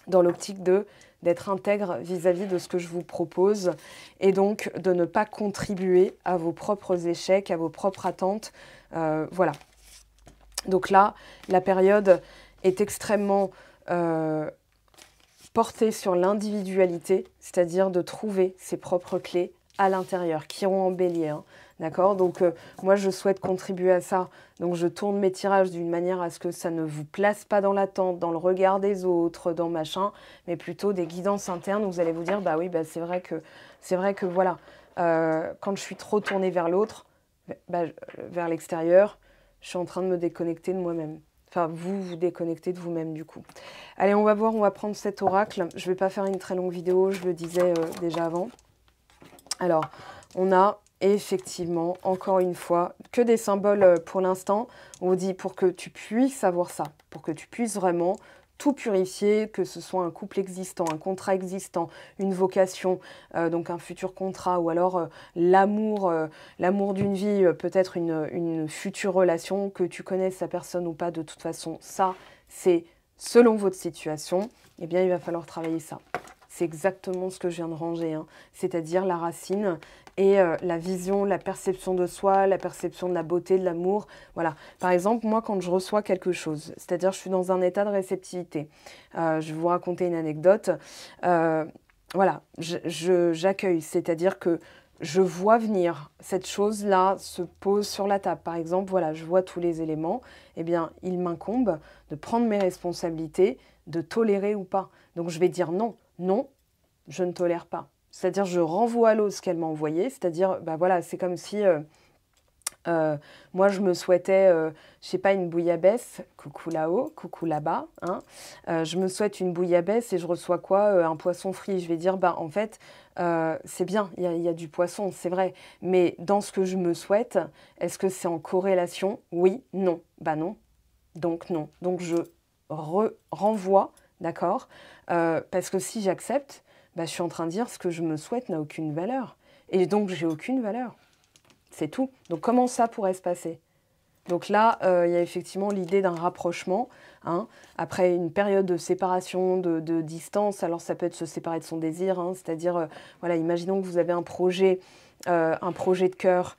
dans l'optique d'être intègre vis-à-vis de ce que je vous propose et donc de ne pas contribuer à vos propres échecs, à vos propres attentes. Voilà. Donc là, la période est extrêmement... porter sur l'individualité, c'est-à-dire de trouver ses propres clés à l'intérieur, qui ont embelli, hein, d'accord? Donc, moi, je souhaite contribuer à ça. Donc, je tourne mes tirages d'une manière à ce que ça ne vous place pas dans l'attente, dans le regard des autres, dans machin, mais plutôt des guidances internes où vous allez vous dire, bah oui, bah, c'est vrai que voilà, quand je suis trop tournée vers l'autre, bah, vers l'extérieur, je suis en train de me déconnecter de moi-même. Enfin, vous déconnectez de vous-même, du coup. Allez, on va voir, on va prendre cet oracle. Je ne vais pas faire une très longue vidéo, je le disais déjà avant. Alors, on a effectivement, encore une fois, que des symboles pour l'instant. On vous dit pour que tu puisses avoir ça, pour que tu puisses vraiment tout purifier, que ce soit un couple existant, un contrat existant, une vocation, donc un futur contrat, ou alors l'amour d'une vie, peut-être une future relation, que tu connaisses sa personne ou pas, de toute façon, ça, c'est selon votre situation, eh bien, il va falloir travailler ça. c'est exactement ce que je viens de ranger, hein. C'est-à-dire la racine et la vision, la perception de soi, la perception de la beauté, de l'amour. Voilà. Par exemple, moi, quand je reçois quelque chose, c'est-à-dire je suis dans un état de réceptivité. Je vais vous raconter une anecdote. Voilà, j'accueille, c'est-à-dire que je vois venir cette chose-là se pose sur la table. Par exemple, voilà, je vois tous les éléments. Eh bien, il m'incombe de prendre mes responsabilités, de tolérer ou pas. Donc, je vais dire non, non, je ne tolère pas. C'est-à-dire, je renvoie à l'autre ce qu'elle m'a envoyé. C'est-à-dire, bah voilà, c'est comme si moi, je me souhaitais, je sais pas, une bouillabaisse, coucou là-haut, coucou là-bas, hein. Je me souhaite une bouillabaisse et je reçois quoi? Un poisson frit. Je vais dire, bah en fait, c'est bien, il y a du poisson, c'est vrai. Mais dans ce que je me souhaite, est-ce que c'est en corrélation? Oui, non. Bah non, donc non. Donc je renvoie, d'accord? Parce que si j'accepte, bah, je suis en train de dire ce que je me souhaite n'a aucune valeur. Et donc, j'ai aucune valeur. C'est tout. Donc, comment ça pourrait se passer? Donc là, il y a effectivement l'idée d'un rapprochement, hein, après une période de séparation, de distance. Alors, ça peut être se séparer de son désir, hein, c'est-à-dire, voilà, imaginons que vous avez un projet de cœur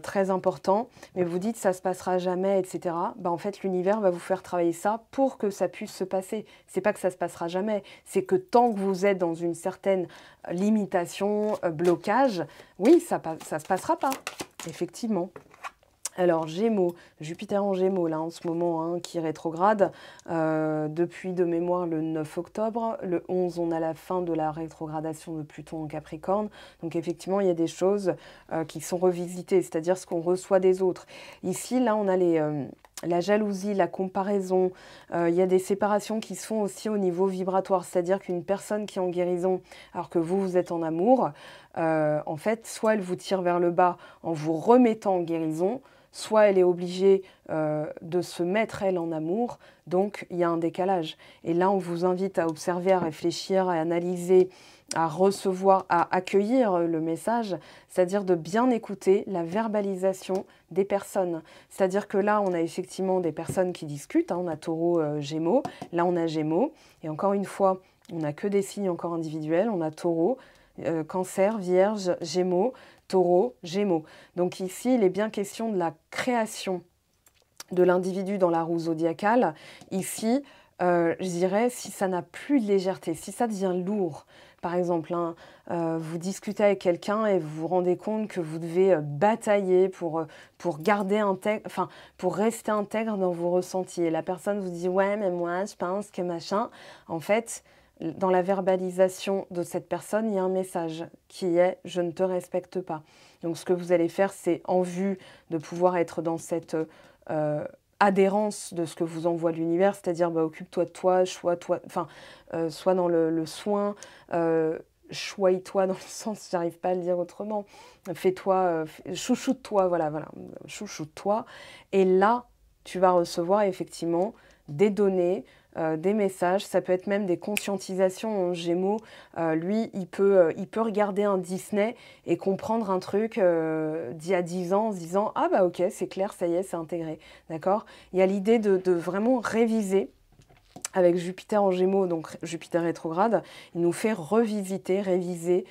très important, mais vous dites ça se passera jamais, etc. Bah, en fait, l'univers va vous faire travailler ça pour que ça puisse se passer. C'est pas que ça se passera jamais, c'est que tant que vous êtes dans une certaine limitation, blocage, oui, ça se passera pas, effectivement. Alors Gémeaux, Jupiter en Gémeaux là en ce moment, hein, qui rétrograde depuis de mémoire le 9 octobre. Le 11, on a la fin de la rétrogradation de Pluton en Capricorne. Donc effectivement, il y a des choses qui sont revisitées, c'est-à-dire ce qu'on reçoit des autres. Ici, là, on a la jalousie, la comparaison. Il y a des séparations qui se font aussi au niveau vibratoire, c'est-à-dire qu'une personne qui est en guérison, alors que vous êtes en amour, en fait, soit elle vous tire vers le bas en vous remettant en guérison, soit elle est obligée de se mettre, elle, en amour, donc il y a un décalage. Et là, on vous invite à observer, à réfléchir, à analyser, à recevoir, à accueillir le message, c'est-à-dire de bien écouter la verbalisation des personnes. C'est-à-dire que là, on a effectivement des personnes qui discutent, hein, on a Taureau, Gémeaux, là on a Gémeaux, et encore une fois, on n'a que des signes encore individuels, on a Taureau, Cancer, Vierge, Gémeaux, Taureau, Gémeaux. Donc ici, il est bien question de la création de l'individu dans la roue zodiacale. Ici, je dirais, si ça n'a plus de légèreté, si ça devient lourd, par exemple, hein, vous discutez avec quelqu'un et vous vous rendez compte que vous devez batailler pour garder intègre, enfin, pour rester intègre dans vos ressentis. Et la personne vous dit « ouais, mais moi, je pense que machin ». En fait, dans la verbalisation de cette personne, il y a un message qui est « je ne te respecte pas ». Donc ce que vous allez faire, c'est en vue de pouvoir être dans cette adhérence de ce que vous envoie l'univers, c'est-à-dire bah, occupe-toi de toi, sois dans le soin, choisis-toi dans le sens, j'arrive pas à le dire autrement, fais-toi, chouchoute-toi, voilà, chouchoute-toi. Et là, tu vas recevoir effectivement des données, des messages, ça peut être même des conscientisations en Gémeaux. Lui, il peut regarder un Disney et comprendre un truc d'il y a 10 ans en se disant « Ah bah ok, c'est clair, ça y est, c'est intégré. » D'accord? Il y a l'idée de vraiment réviser. Avec Jupiter en Gémeaux, donc Jupiter rétrograde, il nous fait revisiter, réviser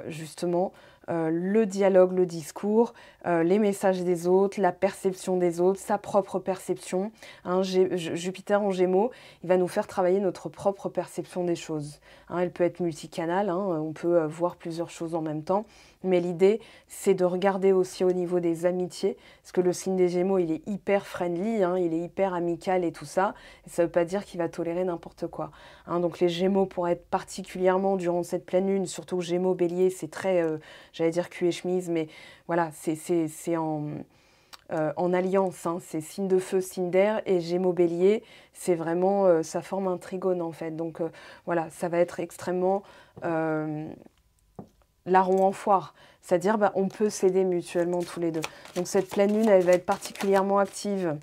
justement le dialogue, le discours, les messages des autres, la perception des autres, sa propre perception. Hein, Jupiter en Gémeaux, il va nous faire travailler notre propre perception des choses. Hein, elle peut être multicanale, hein, on peut voir plusieurs choses en même temps. Mais l'idée, c'est de regarder aussi au niveau des amitiés, parce que le signe des Gémeaux, il est hyper friendly, hein, il est hyper amical et tout ça. Et ça ne veut pas dire qu'il va tolérer n'importe quoi. Hein, donc les Gémeaux pourraient être particulièrement durant cette pleine lune, surtout Gémeaux, Bélier, c'est très, j'allais dire cul et chemise, mais voilà, c'est en alliance, hein, c'est signe de feu, signe d'air, et Gémeaux, Bélier, c'est vraiment, ça forme un trigone en fait. Donc voilà, ça va être extrêmement larron en foire, c'est-à-dire bah, on peut s'aider mutuellement tous les deux. Donc cette pleine lune, elle va être particulièrement active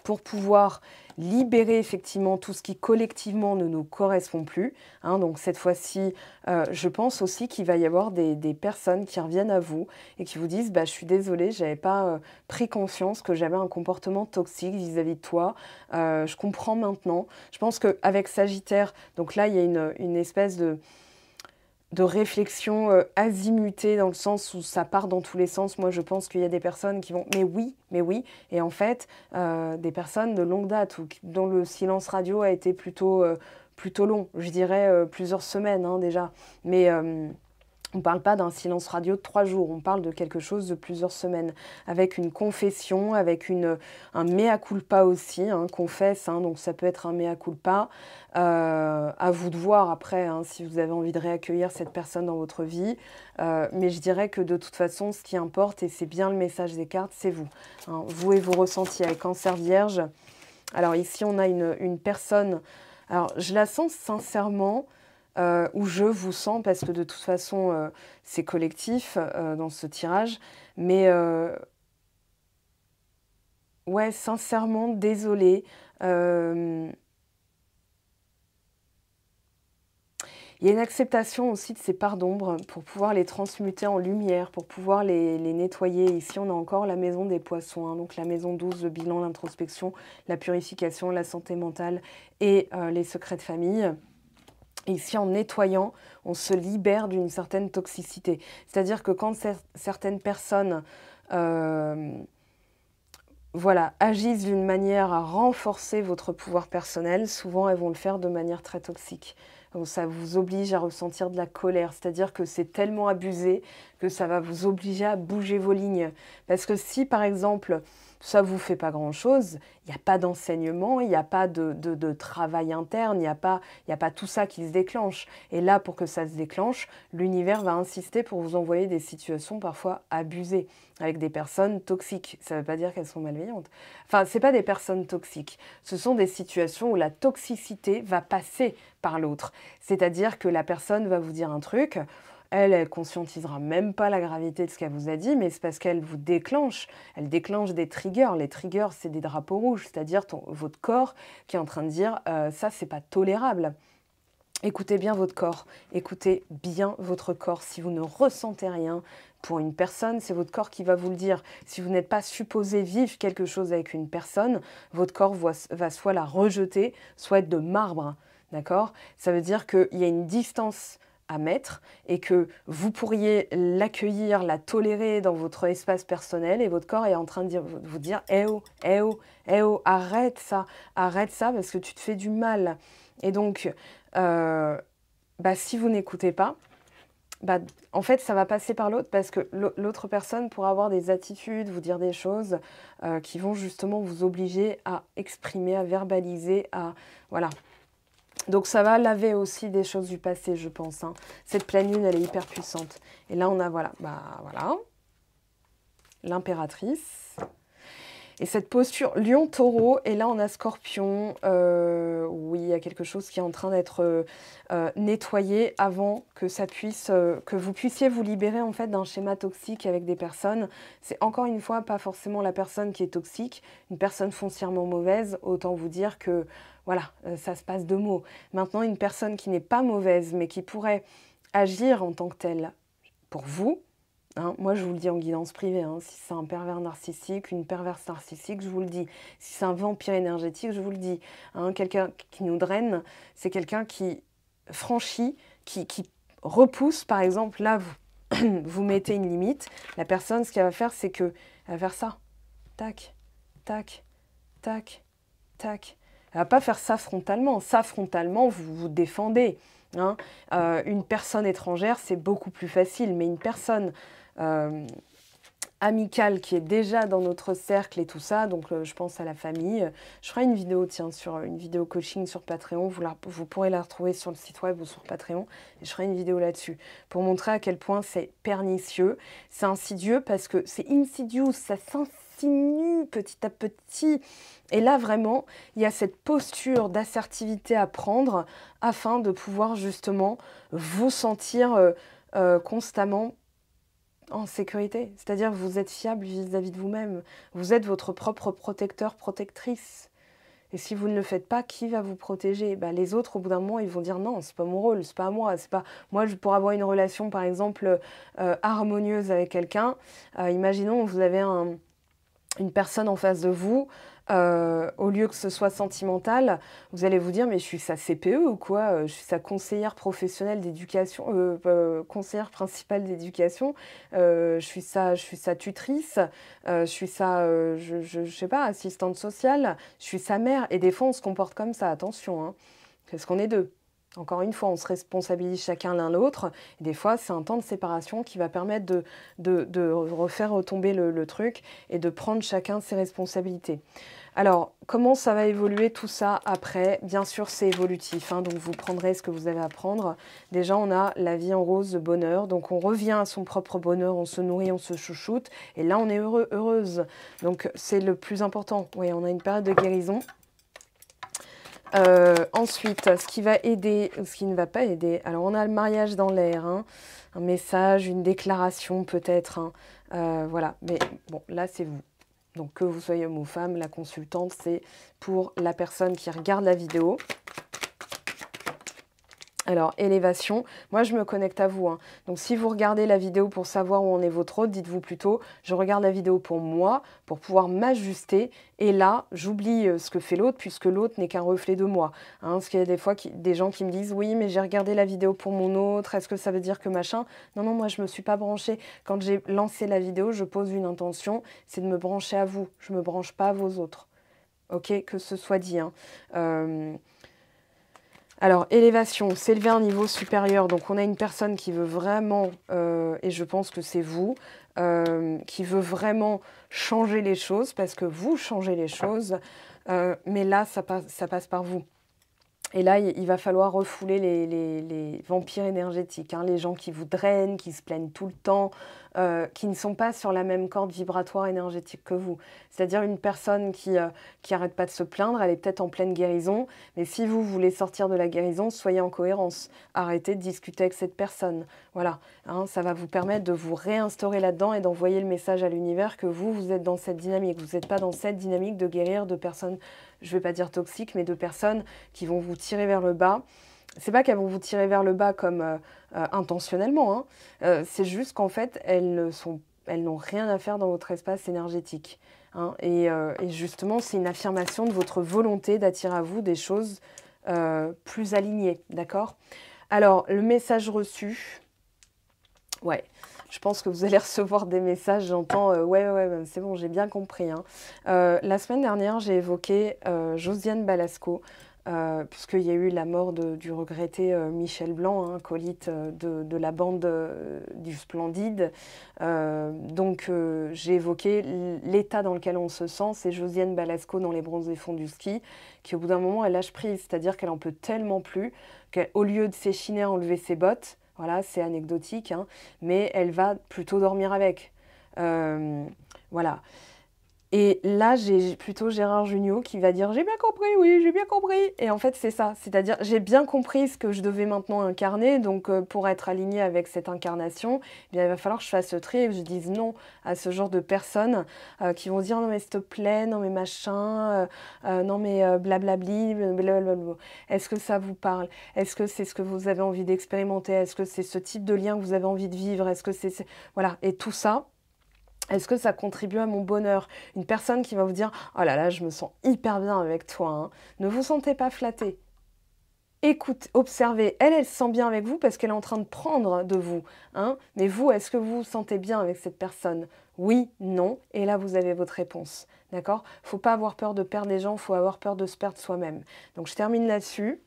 pour pouvoir libérer effectivement tout ce qui collectivement ne nous correspond plus. Hein. Donc cette fois-ci, je pense aussi qu'il va y avoir des personnes qui reviennent à vous et qui vous disent bah, « je suis désolée, je n'avais pas pris conscience que j'avais un comportement toxique vis-à-vis de toi. Je comprends maintenant. » Je pense qu'avec Sagittaire, donc là il y a une espèce de réflexion azimutée dans le sens où ça part dans tous les sens. Moi, je pense qu'il y a des personnes qui vont « mais oui ». Et en fait, des personnes de longue date ou dont le silence radio a été plutôt long, je dirais plusieurs semaines hein, déjà. Mais on ne parle pas d'un silence radio de 3 jours, on parle de quelque chose de plusieurs semaines, avec une confession, avec un mea culpa aussi, hein, confesse, hein, donc ça peut être un mea culpa. À vous de voir après, hein, si vous avez envie de réaccueillir cette personne dans votre vie. Mais je dirais que de toute façon, ce qui importe, et c'est bien le message des cartes, c'est vous. Hein, vous et vos ressentis avec Cancer Vierge. Alors ici, on a une personne, alors je la sens sincèrement, où je vous sens, parce que de toute façon, c'est collectif dans ce tirage. Mais ouais, sincèrement, désolée. Il y a une acceptation aussi de ces parts d'ombre pour pouvoir les transmuter en lumière, pour pouvoir les nettoyer. Ici, on a encore la maison des poissons, hein, donc la maison 12, le bilan, l'introspection, la purification, la santé mentale et les secrets de famille. Ici, en nettoyant, on se libère d'une certaine toxicité. C'est-à-dire que quand certaines personnes voilà, agissent d'une manière à renforcer votre pouvoir personnel, souvent elles vont le faire de manière très toxique. Donc ça vous oblige à ressentir de la colère, c'est-à-dire que c'est tellement abusé que ça va vous obliger à bouger vos lignes. Parce que si, par exemple, ça ne vous fait pas grand-chose, il n'y a pas d'enseignement, il n'y a pas de travail interne, il n'y a pas tout ça qui se déclenche. Et là, pour que ça se déclenche, l'univers va insister pour vous envoyer des situations parfois abusées, avec des personnes toxiques. Ça ne veut pas dire qu'elles sont malveillantes. Enfin, ce n'est pas des personnes toxiques. Ce sont des situations où la toxicité va passer par l'autre. C'est-à-dire que la personne va vous dire un truc, elle conscientisera même pas la gravité de ce qu'elle vous a dit, mais c'est parce qu'elle vous déclenche. Elle déclenche des triggers. Les triggers, c'est des drapeaux rouges, c'est-à-dire votre corps qui est en train de dire ça, c'est pas tolérable. Écoutez bien votre corps, écoutez bien votre corps. Si vous ne ressentez rien pour une personne, c'est votre corps qui va vous le dire. Si vous n'êtes pas supposé vivre quelque chose avec une personne, votre corps va soit la rejeter, soit être de marbre. D'accord ? Ça veut dire qu'il y a une distance à mettre et que vous pourriez l'accueillir, la tolérer dans votre espace personnel et votre corps est en train de vous dire « Eh oh, eh oh, eh oh, arrête ça parce que tu te fais du mal ». Et donc, si vous n'écoutez pas, en fait, ça va passer par l'autre parce que l'autre personne pourra avoir des attitudes, vous dire des choses qui vont justement vous obliger à exprimer, à verbaliser, à... Voilà. Donc ça va laver aussi des choses du passé, je pense. Hein. Cette pleine lune, elle est hyper puissante. Et là, on a, voilà, l'impératrice. Et cette posture lion-taureau, et là on a scorpion, oui, il y a quelque chose qui est en train d'être nettoyé avant que ça puisse, que vous puissiez vous libérer en fait d'un schéma toxique avec des personnes. C'est encore une fois pas forcément la personne qui est toxique, une personne foncièrement mauvaise, autant vous dire que voilà, ça se passe de mots. Maintenant, une personne qui n'est pas mauvaise, mais qui pourrait agir en tant que telle pour vous, hein, moi, je vous le dis en guidance privée, hein, si c'est un pervers narcissique, une perverse narcissique, je vous le dis. Si c'est un vampire énergétique, je vous le dis. Hein, quelqu'un qui nous draine, c'est quelqu'un qui franchit, qui repousse. Par exemple, là, vous mettez une limite. La personne, ce qu'elle va faire, c'est qu'elle va faire ça. Tac, tac, tac, tac. Elle ne va pas faire ça frontalement. Ça, frontalement, vous vous défendez. Hein. Une personne étrangère, c'est beaucoup plus facile, mais une personne amicale qui est déjà dans notre cercle et tout ça, donc je pense à la famille. Je ferai une vidéo, tiens, sur une vidéo coaching sur Patreon, vous pourrez la retrouver sur le site web ou sur Patreon, et je ferai une vidéo là-dessus, pour montrer à quel point c'est pernicieux, c'est insidieux, parce que c'est insidious, ça s'insinue petit à petit, et là vraiment, il y a cette posture d'assertivité à prendre, afin de pouvoir justement vous sentir constamment en sécurité, c'est-à-dire que vous êtes fiable vis-à-vis de vous-même. Vous êtes votre propre protecteur, protectrice. Et si vous ne le faites pas, qui va vous protéger? Bah, les autres, au bout d'un moment, ils vont dire non, c'est pas mon rôle, c'est pas à moi, c'est pas moi pour avoir une relation, par exemple, harmonieuse avec quelqu'un. Imaginons, vous avez une personne en face de vous, au lieu que ce soit sentimental, vous allez vous dire: «Mais je suis sa CPE ou quoi? Je suis sa conseillère professionnelle d'éducation, conseillère principale d'éducation, je suis sa tutrice, je suis sa, je sais pas, assistante sociale, je suis sa mère» et des fois, on se comporte comme ça, attention, hein, parce qu'on est 2. Encore une fois, on se responsabilise chacun l'un l'autre et des fois, c'est un temps de séparation qui va permettre de refaire retomber le truc et de prendre chacun ses responsabilités. Alors, comment ça va évoluer tout ça après? Bien sûr, c'est évolutif, hein, donc vous prendrez ce que vous avez à prendre. Déjà, on a la vie en rose, le bonheur, donc on revient à son propre bonheur, on se nourrit, on se chouchoute, et là, on est heureux, heureuse. Donc, c'est le plus important. Oui, on a une période de guérison. Ensuite, ce qui va aider, ce qui ne va pas aider. Alors, on a le mariage dans l'air, hein, un message, une déclaration peut-être, hein, voilà. Mais bon, là, c'est vous. Donc, que vous soyez homme ou femme, la consultante, c'est pour la personne qui regarde la vidéo. Alors, élévation, moi je me connecte à vous, hein. Donc si vous regardez la vidéo pour savoir où en est votre autre, dites-vous plutôt, je regarde la vidéo pour moi, pour pouvoir m'ajuster. Et là, j'oublie ce que fait l'autre, puisque l'autre n'est qu'un reflet de moi, hein. Parce qu'il y a des fois des gens qui me disent, oui, mais j'ai regardé la vidéo pour mon autre, est-ce que ça veut dire que machin? Non, non, moi je ne me suis pas branchée. Quand j'ai lancé la vidéo, je pose une intention, c'est de me brancher à vous. Je ne me branche pas à vos autres. Ok, que ce soit dit, hein. Alors, élévation, s'élever à un niveau supérieur. Donc, on a une personne qui veut vraiment, et je pense que c'est vous, qui veut vraiment changer les choses, parce que vous changez les choses, mais là, ça passe par vous. Et là, il va falloir refouler les vampires énergétiques, hein, les gens qui vous drainent, qui se plaignent tout le temps, qui ne sont pas sur la même corde vibratoire énergétique que vous. C'est-à-dire une personne qui arrête pas de se plaindre, elle est peut-être en pleine guérison, mais si vous voulez sortir de la guérison, soyez en cohérence. Arrêtez de discuter avec cette personne. Voilà, hein, ça va vous permettre de vous réinstaurer là-dedans et d'envoyer le message à l'univers que vous êtes dans cette dynamique. Vous n'êtes pas dans cette dynamique de guérir de personnes, je ne vais pas dire toxiques, mais de personnes qui vont vous tirer vers le bas. C'est pas qu'elles vont vous tirer vers le bas comme intentionnellement, hein. C'est juste qu'en fait, elles n'ont rien à faire dans votre espace énergétique, hein. Et justement, c'est une affirmation de votre volonté d'attirer à vous des choses plus alignées, d'accord? Alors, le message reçu, ouais, je pense que vous allez recevoir des messages, j'entends ouais, c'est bon, j'ai bien compris, hein. La semaine dernière, j'ai évoqué Josiane Balasco, puisqu'il y a eu la mort du regretté Michel Blanc, hein, acolyte de la bande du Splendide. Donc j'ai évoqué l'état dans lequel on se sent. C'est Josiane Balasco dans Les bronzés fonds du ski, qui au bout d'un moment, elle lâche prise, c'est-à-dire qu'elle en peut tellement plus qu'au lieu de s'échiner à enlever ses bottes, voilà, c'est anecdotique, hein, mais elle va plutôt dormir avec. Voilà. Et là, j'ai plutôt Gérard Jugnot qui va dire « J'ai bien compris, oui, j'ai bien compris ». Et en fait, c'est ça. C'est-à-dire, j'ai bien compris ce que je devais maintenant incarner. Donc, pour être alignée avec cette incarnation, eh bien, il va falloir que je fasse le tri et que je dise non à ce genre de personnes qui vont dire « Non, mais s'il te plaît, non, mais machin, non, mais blablabli, blablabla. Est-ce que ça vous parle? Est-ce que c'est ce que vous avez envie d'expérimenter? Est-ce que c'est ce type de lien que vous avez envie de vivre? Est-ce que c'est... » Voilà. Et tout ça... Est-ce que ça contribue à mon bonheur? Une personne qui va vous dire « Oh là là, je me sens hyper bien avec toi, hein. » Ne vous sentez pas flatté. Écoute, observez. Elle se sent bien avec vous parce qu'elle est en train de prendre de vous, hein. Mais vous, est-ce que vous vous sentez bien avec cette personne? Oui, non. Et là, vous avez votre réponse. D'accord? Il ne faut pas avoir peur de perdre les gens, il faut avoir peur de se perdre soi-même. Donc, je termine là-dessus.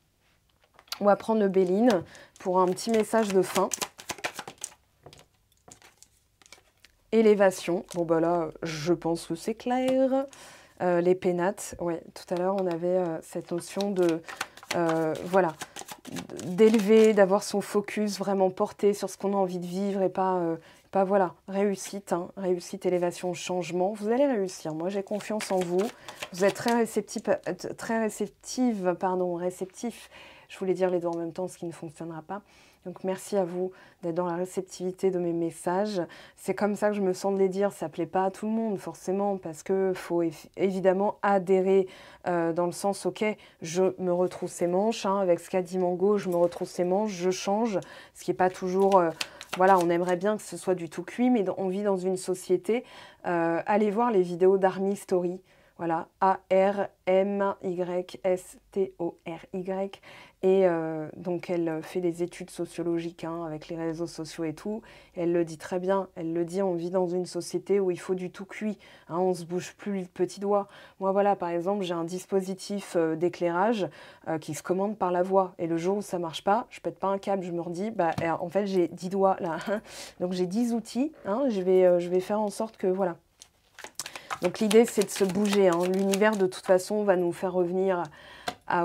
On va prendre le Béline pour un petit message de fin. Élévation, bon bah là, je pense que c'est clair. Les pénates, ouais, tout à l'heure on avait cette notion de, voilà, d'élever, d'avoir son focus vraiment porté sur ce qu'on a envie de vivre et pas voilà, réussite, hein, réussite, élévation, changement. Vous allez réussir, moi j'ai confiance en vous. Vous êtes très réceptif, réceptif. Je voulais dire les deux en même temps, ce qui ne fonctionnera pas. Donc merci à vous d'être dans la réceptivité de mes messages. C'est comme ça que je me sens de les dire. Ça ne plaît pas à tout le monde forcément parce qu'il faut évidemment adhérer dans le sens, ok, je me retrousse les manches. Hein, avec ce qu'a dit Mango, je me retrousse les manches, je change. Ce qui n'est pas toujours... voilà, on aimerait bien que ce soit du tout cuit, mais on vit dans une société. Allez voir les vidéos d'Army Story. Voilà, Armystory. Et donc, elle fait des études sociologiques hein, avec les réseaux sociaux et tout. Et elle le dit très bien. Elle le dit, on vit dans une société où il faut du tout cuit. Hein, on ne se bouge plus le petit doigt. Moi, voilà, par exemple, j'ai un dispositif d'éclairage qui se commande par la voix. Et le jour où ça ne marche pas, je ne pète pas un câble. Je me redis, bah, en fait, j'ai 10 doigts là. Donc, j'ai 10 outils. Hein, je vais faire en sorte que, voilà. Donc l'idée, c'est de se bouger. Hein. L'univers, de toute façon, va nous faire revenir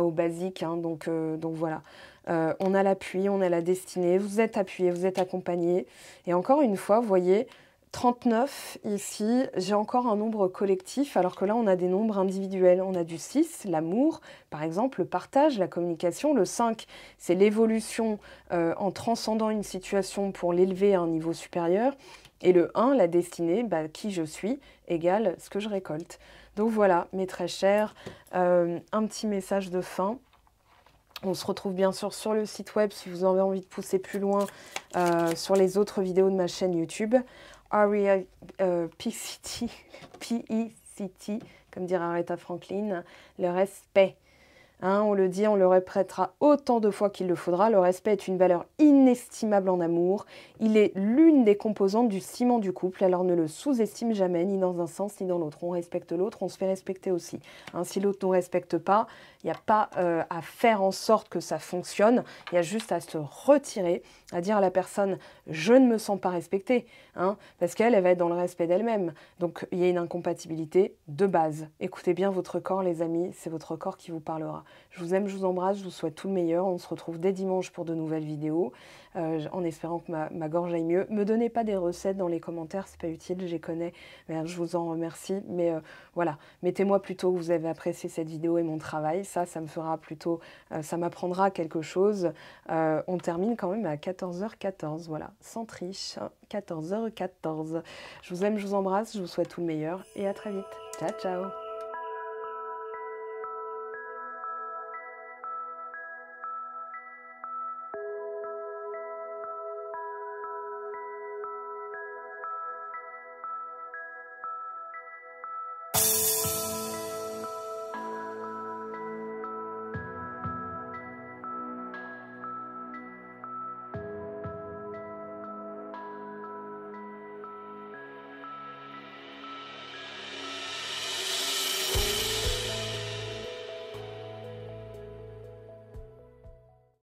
au basique. Hein. Donc voilà. On a l'appui, on a la destinée. Vous êtes appuyé, vous êtes accompagné. Et encore une fois, vous voyez, 39 ici, j'ai encore un nombre collectif, alors que là, on a des nombres individuels. On a du 6, l'amour, par exemple, le partage, la communication. Le 5, c'est l'évolution en transcendant une situation pour l'élever à un niveau supérieur. Et le 1, la destinée, bah, qui je suis, égale ce que je récolte. Donc voilà, mes très chers, un petit message de fin. On se retrouve bien sûr sur le site web si vous avez envie de pousser plus loin sur les autres vidéos de ma chaîne YouTube. P-E-C-T, comme dirait Aretha Franklin, le respect. Hein, on le dit, on le répétera autant de fois qu'il le faudra. Le respect est une valeur inestimable en amour. Il est l'une des composantes du ciment du couple, alors ne le sous-estime jamais, ni dans un sens ni dans l'autre. On respecte l'autre, on se fait respecter aussi. Hein, si l'autre ne nous respecte pas, il n'y a pas à faire en sorte que ça fonctionne. Il y a juste à se retirer, à dire à la personne « je ne me sens pas respectée hein, », parce qu'elle va être dans le respect d'elle-même. Donc il y a une incompatibilité de base. Écoutez bien votre corps, les amis, c'est votre corps qui vous parlera. Je vous aime, je vous embrasse, je vous souhaite tout le meilleur. On se retrouve dès dimanche pour de nouvelles vidéos, en espérant que ma gorge aille mieux. Me donnez pas des recettes dans les commentaires, c'est pas utile, je les connais. Mais je vous en remercie. Mais voilà, mettez-moi plutôt que vous avez apprécié cette vidéo et mon travail. Ça me fera plutôt, ça m'apprendra quelque chose. On termine quand même à 14h14, voilà, sans triche, hein, 14h14. Je vous aime, je vous embrasse, je vous souhaite tout le meilleur et à très vite. Ciao, ciao.